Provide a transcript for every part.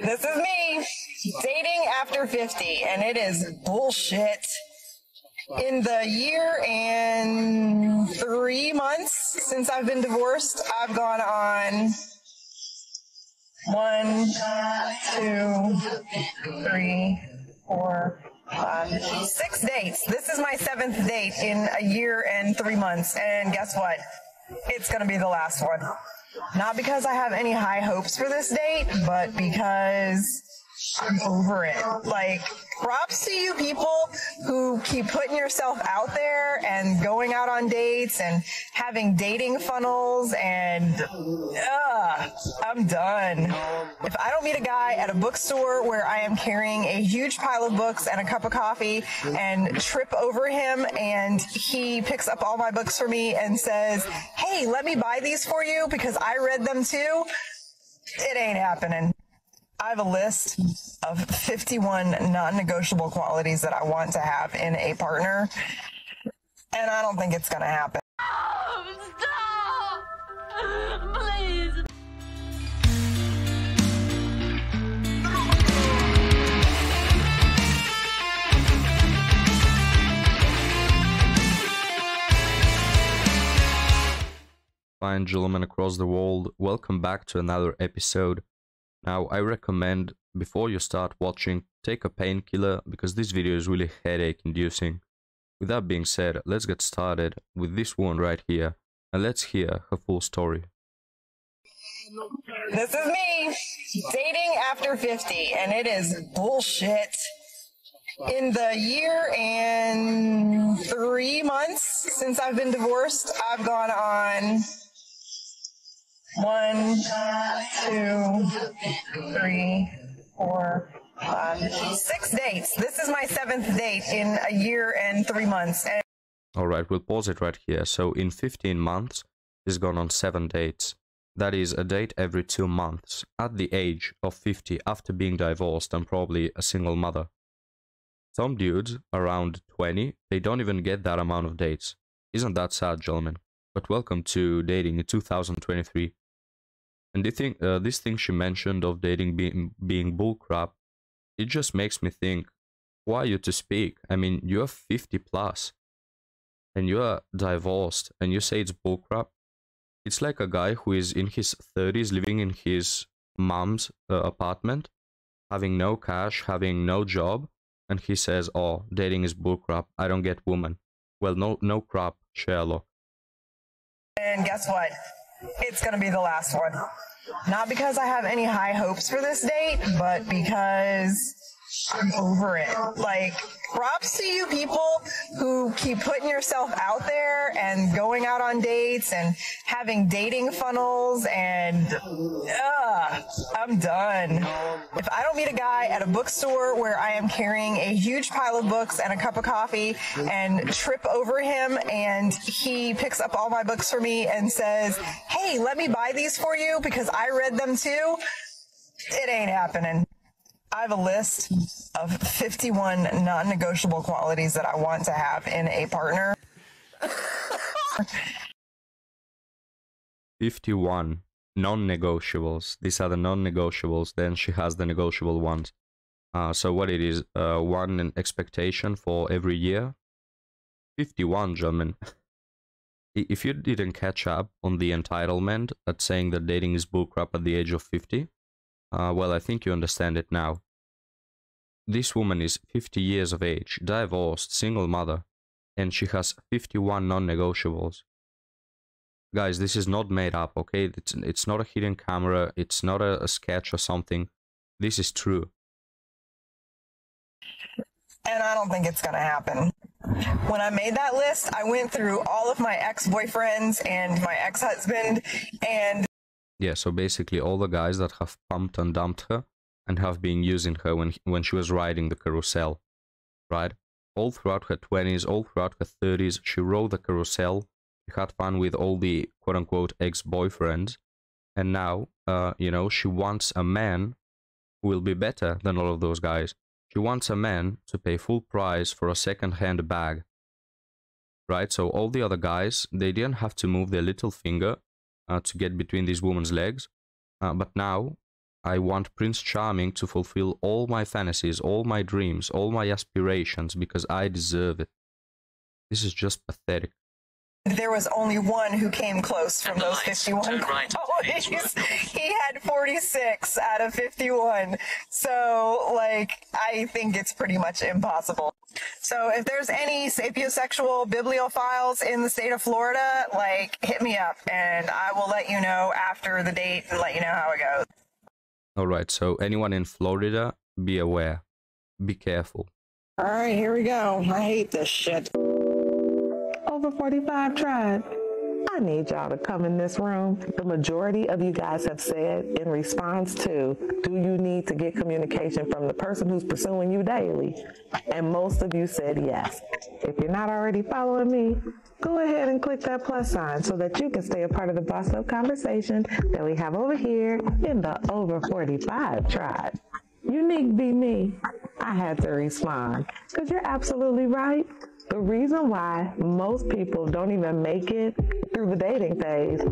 This is me dating after 50, and it is bullshit. In the year and 3 months since I've been divorced, I've gone on 1, 2, 3, 4, 5, 6 dates. This is my 7th date in a year and 3 months, and guess what? It's going to be the last one. Not because I have any high hopes for this date, but because I'm over it. Like, props to you people who keep putting yourself out there and going out on dates and having dating funnels, and I'm done. If I don't meet a guy at a bookstore where I am carrying a huge pile of books and a cup of coffee and trip over him and he picks up all my books for me and says, "Hey, let me buy these for you because I read them too," it ain't happening. I have a list of 51 non-negotiable qualities that I want to have in a partner, and I don't think it's going to happen. Stop! Please! Fine gentlemen across the world, welcome back to another episode. Now, I recommend, before you start watching, take a painkiller, because this video is really headache inducing. With that being said, let's get started with this one right here, and let's hear her full story. This is me dating after 50, and it is bullshit. In the year and 3 months since I've been divorced, I've gone on 1, 2, 3, 4, 5, 6 dates. This is my 7th date in a year and 3 months. Alright, we'll pause it right here. So in 15 months, she's gone on 7 dates. That is a date every 2 months, at the age of 50, after being divorced and probably a single mother. Some dudes, around 20, they don't even get that amount of dates. Isn't that sad, gentlemen? But welcome to dating in 2023. And this thing she mentioned of dating being bullcrap, it just makes me think, who are you to speak? I mean, you're 50 plus, and you're divorced, and you say it's bullcrap? It's like a guy who is in his 30s, living in his mom's apartment, having no cash, having no job, and he says, "Oh, dating is bullcrap, I don't get women." Well, no crap, Sherlock. And guess what? It's going to be the last one. Not because I have any high hopes for this date, but because I'm over it. Like, props to you people who keep putting yourself out there and going out on dates and having dating funnels, and I'm done. If I don't meet a guy at a bookstore where I am carrying a huge pile of books and a cup of coffee and trip over him and he picks up all my books for me and says, "Hey, let me buy these for you because I read them too," it ain't happening. I have a list of 51 non-negotiable qualities that I want to have in a partner. 51 non-negotiables. These are the non-negotiables. Then she has the negotiable ones. So what it is, one expectation for every year. 51, gentlemen. If you didn't catch up on the entitlement at saying that dating is bullcrap at the age of 50, well, I think you understand it now. This woman is 50 years of age, divorced, single mother, and she has 51 non-negotiables. Guys, this is not made up, okay? It's not a hidden camera, it's not a sketch or something. This is true. And I don't think it's going to happen. When I made that list, I went through all of my ex-boyfriends and my ex-husband, and yeah, so basically all the guys that have pumped and dumped her and have been using her when she was riding the carousel, right? All throughout her 20s, all throughout her 30s, she rode the carousel, she had fun with all the quote-unquote ex-boyfriends, and now, you know, she wants a man who will be better than all of those guys. She wants a man to pay full price for a second-hand bag, right? So all the other guys, they didn't have to move their little finger to get between this woman's legs. But now I want Prince Charming to fulfill all my fantasies, all my dreams, all my aspirations because I deserve it. This is just pathetic. There was only one who came close from those 51 qualities. He had 46 out of 51. So, like, I think it's pretty much impossible. So if there's any sapiosexual bibliophiles in the state of Florida, like, hit me up and I will let you know after the date and let you know how it goes. Alright, so anyone in Florida, be aware. Be careful. All right, here we go. I hate this shit. Over 45 tribe. I need y'all to come in this room. The majority of you guys have said in response to, do you need to get communication from the person who's pursuing you daily? And most of you said yes. If you're not already following me, go ahead and click that plus sign so that you can stay a part of the Boss Up conversation that we have over here in the Over 45 tribe. Unique be me. I had to respond because you're absolutely right. The reason why most people don't even make it through the dating phase.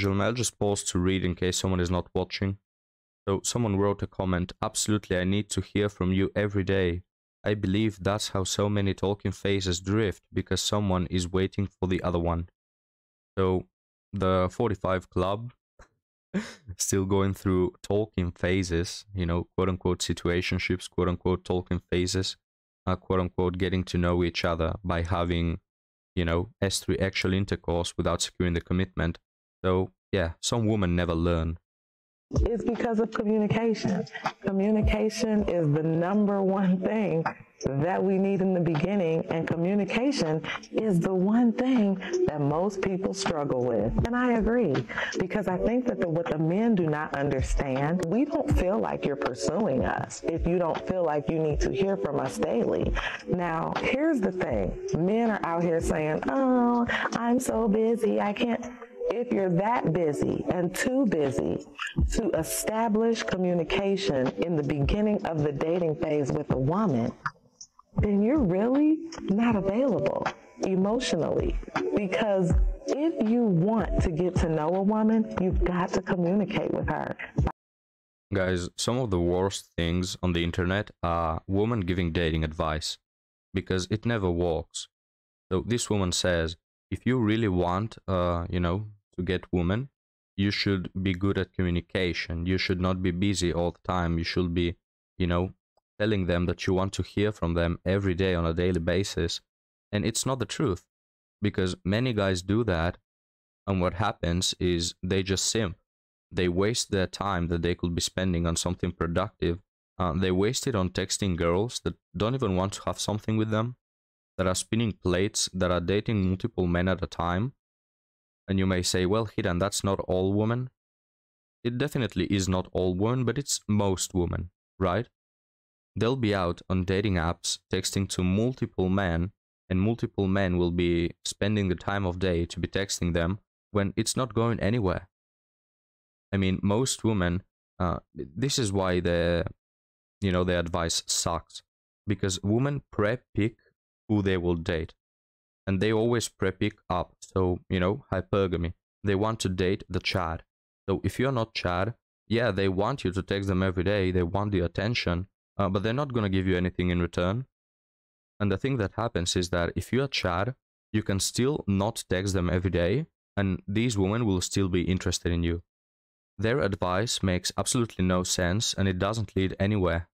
I'll just pause to read in case someone is not watching. So someone wrote a comment, absolutely, I need to hear from you every day. I believe that's how so many talking phases drift, because someone is waiting for the other one. So the 45 Club, still going through talking phases, you know, quote-unquote situationships, quote-unquote talking phases. Quote-unquote getting to know each other by having, you know, S3 actual intercourse without securing the commitment. So, yeah, some women never learn. It's because of communication. Communication is the number one thing that we need in the beginning, and communication is the one thing that most people struggle with. And I agree, because I think that what the men do not understand, we don't feel like you're pursuing us if you don't feel like you need to hear from us daily. Now, here's the thing. Men are out here saying, oh, I'm so busy, I can't. If you're that busy and too busy to establish communication in the beginning of the dating phase with a woman, then you're really not available emotionally. Because if you want to get to know a woman, you've got to communicate with her. Guys, some of the worst things on the internet are women giving dating advice, because it never works. So this woman says, if you really want, you know, to get women, you should be good at communication. You should not be busy all the time. You should be, you know, telling them that you want to hear from them every day on a daily basis. And it's not the truth, because many guys do that, and what happens is they just simp. They waste their time that they could be spending on something productive. They waste it on texting girls that don't even want to have something with them, that are spinning plates, that are dating multiple men at a time. And you may say, well, Hidan, that's not all women. It definitely is not all women, but it's most women, right? They'll be out on dating apps, texting to multiple men, and multiple men will be spending the time of day to be texting them when it's not going anywhere. I mean, most women, this is why their advice sucks, because women pre-pick who they will date. And they always pre-pick up, so, you know, hypergamy. They want to date the Chad. So if you're not Chad, yeah, they want you to text them every day, they want the attention, but they're not going to give you anything in return. And the thing that happens is that if you're Chad, you can still not text them every day, and these women will still be interested in you. Their advice makes absolutely no sense, and it doesn't lead anywhere.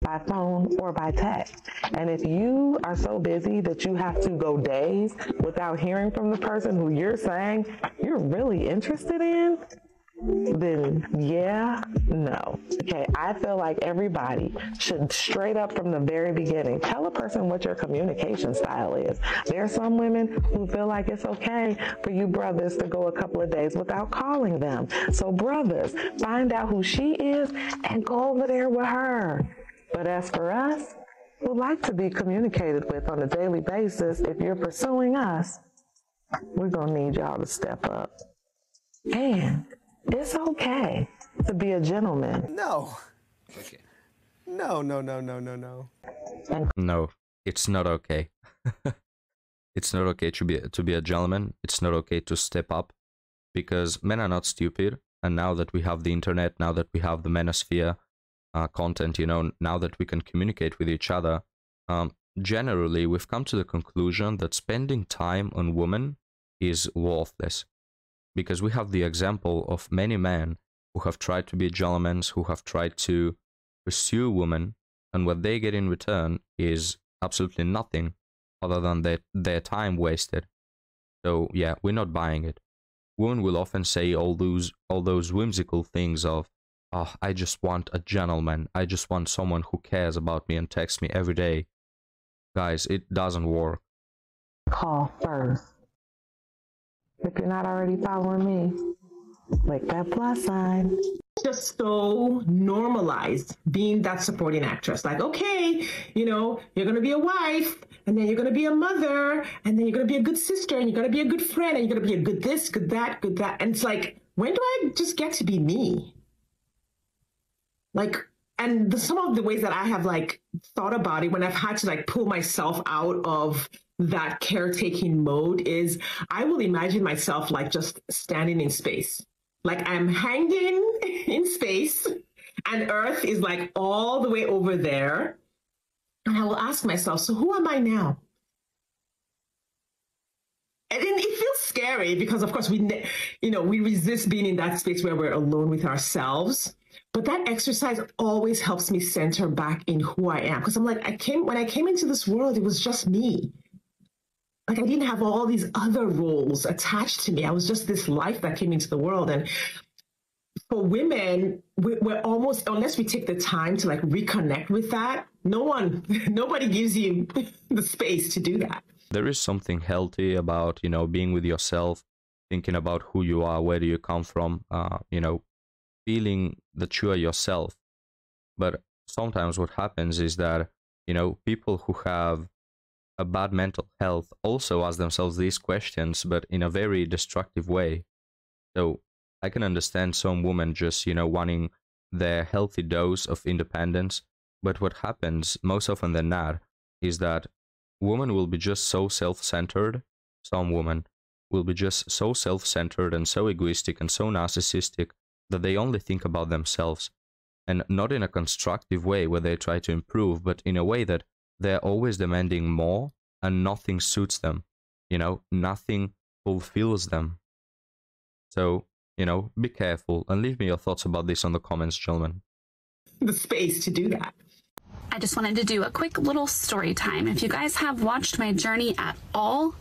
By phone or by text. And if you are so busy that you have to go days without hearing from the person who you're saying you're really interested in, then yeah, no. Okay, I feel like everybody should straight up from the very beginning tell a person what your communication style is. There are some women who feel like it's okay for you brothers to go a couple of days without calling them. So brothers, find out who she is and go over there with her. But as for us, who like to be communicated with on a daily basis, if you're pursuing us, we're going to need y'all to step up. And it's okay to be a gentleman. No. Okay. No. No, it's not okay. It's not okay to be a gentleman. It's not okay to step up, because men are not stupid. And now that we have the internet, now that we have the manosphere content, now that we can communicate with each other, generally we've come to the conclusion that spending time on women is worthless. Because we have the example of many men who have tried to be gentlemen, who have tried to pursue women, and what they get in return is absolutely nothing other than their time wasted. So yeah, we're not buying it. Women will often say all those whimsical things of, oh, I just want a gentleman, I just want someone who cares about me and texts me every day. Guys, it doesn't work. Call first. If you're not already following me, click that plus sign. Just so normalized being that supporting actress. Like, okay, you're going to be a wife, and then you're going to be a mother, and then you're going to be a good sister, and you're going to be a good friend, and you're going to be a good this, good that, good that. And it's like, when do I just get to be me? Like, and some of the ways that I have thought about it when I've had to pull myself out of that caretaking mode is I will imagine myself just standing in space. Like I'm hanging in space and Earth is all the way over there. And I will ask myself, so who am I now? And it feels scary because, of course, we resist being in that space where we're alone with ourselves. But that exercise always helps me center back in who I am. Because I'm when I came into this world, it was just me. I didn't have all these other roles attached to me. I was just this life that came into the world. And for women, we're almost, unless we take the time to reconnect with that, nobody gives you the space to do that. There is something healthy about, being with yourself, thinking about who you are, where do you come from, feeling that you are yourself. But sometimes what happens is that, people who have a bad mental health also ask themselves these questions, but in a very destructive way. So I can understand some women just, wanting their healthy dose of independence. But what happens most often than not is that women will be just so self-centered. Some women will be just so self-centered and so egoistic and so narcissistic that they only think about themselves. And not in a constructive way where they try to improve, but in a way that they're always demanding more and nothing suits them. Nothing fulfills them. So, be careful and leave me your thoughts about this on the comments, gentlemen. The space to do that. I just wanted to do a quick little story time. If you guys have watched my journey at all,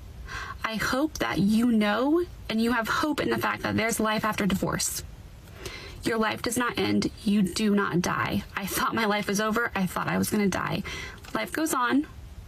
I hope that you know and you have hope in the fact that there's life after divorce. Your life does not end. You do not die. I thought my life was over. I thought I was going to die. Life goes on.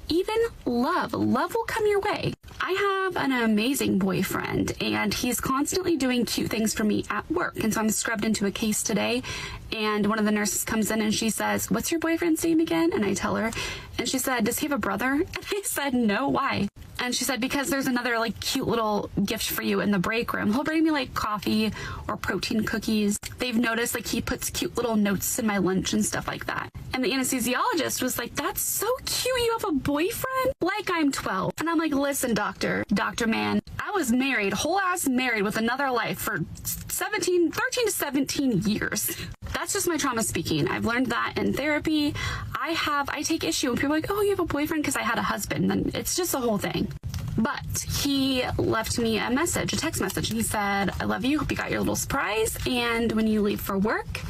Even love will come your way. I have an amazing boyfriend and he's constantly doing cute things for me at work. And so I'm scrubbed into a case today and one of the nurses comes in and she says, "What's your boyfriend's name again?" And I tell her and she said, "Does he have a brother?" And I said, "No, why?" And she said, "Because there's another cute little gift for you in the break room. He'll bring me coffee or protein cookies." They've noticed he puts cute little notes in my lunch and stuff like that. And the anesthesiologist was like, "That's so cute. You have a boyfriend?" Like I'm 12. And I'm like, "Listen, doctor man, I was married, whole ass married with another life for 13 to 17 years. That's just my trauma speaking. I've learned that in therapy. I take issue when people are like, "Oh, you have a boyfriend?" because I had a husband. Then it's just a whole thing. But he left me a text message, and he said, "I love you. Hope you got your little surprise. And when you leave for work,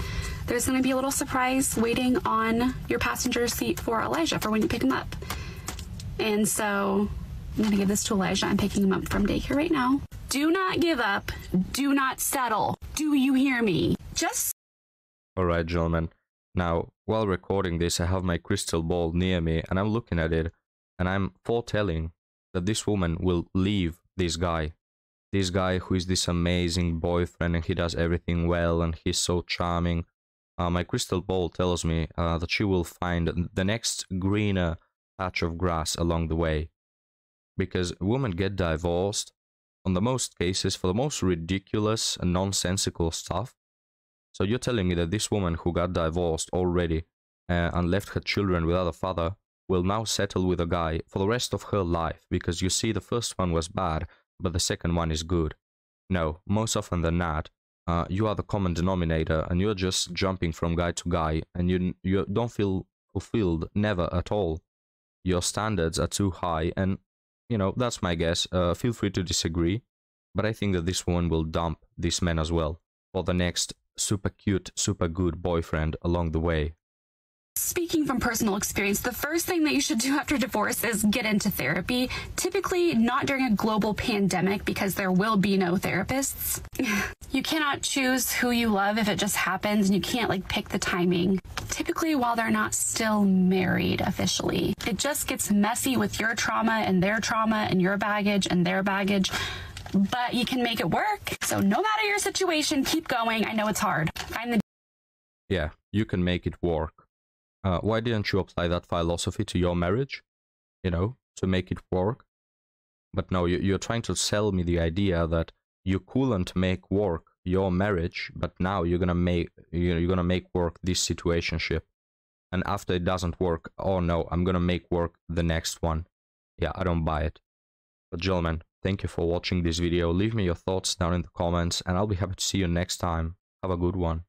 there's going to be a little surprise waiting on your passenger seat for Elijah for when you pick him up." And so I'm going to give this to Elijah. I'm picking him up from daycare right now. Do not give up. Do not settle. Do you hear me? Just... Alright, gentlemen. Now, while recording this, I have my crystal ball near me, and I'm looking at it, and I'm foretelling that this woman will leave this guy. This guy who is this amazing boyfriend, and he does everything well, and he's so charming. My crystal ball tells me that she will find the next greener patch of grass along the way. Because women get divorced, on the most cases, for the most ridiculous and nonsensical stuff. So you're telling me that this woman who got divorced already and left her children without a father will now settle with a guy for the rest of her life because you see the first one was bad, but the second one is good. No, most often than not, you are the common denominator, and you're just jumping from guy to guy, and you don't feel fulfilled, never at all. Your standards are too high, and you know, that's my guess. Feel free to disagree, but I think that this woman will dump this man as well for the next super cute, super good boyfriend along the way. Speaking from personal experience, the first thing that you should do after divorce is get into therapy. Typically not during a global pandemic because there will be no therapists. You cannot choose who you love if it just happens, and you can't like pick the timing. Typically while they're not still married officially. It just gets messy with your trauma and your baggage and their baggage. But you can make it work. So no matter your situation, keep going. I know it's hard. Yeah, you can make it work. Why didn't you apply that philosophy to your marriage? You know, to make it work? But no, you're trying to sell me the idea that you couldn't make work your marriage, but now you're gonna make work this situationship. And after it doesn't work, oh no, I'm gonna make work the next one. Yeah, I don't buy it. But gentlemen, thank you for watching this video. Leave me your thoughts down in the comments, and I'll be happy to see you next time. Have a good one.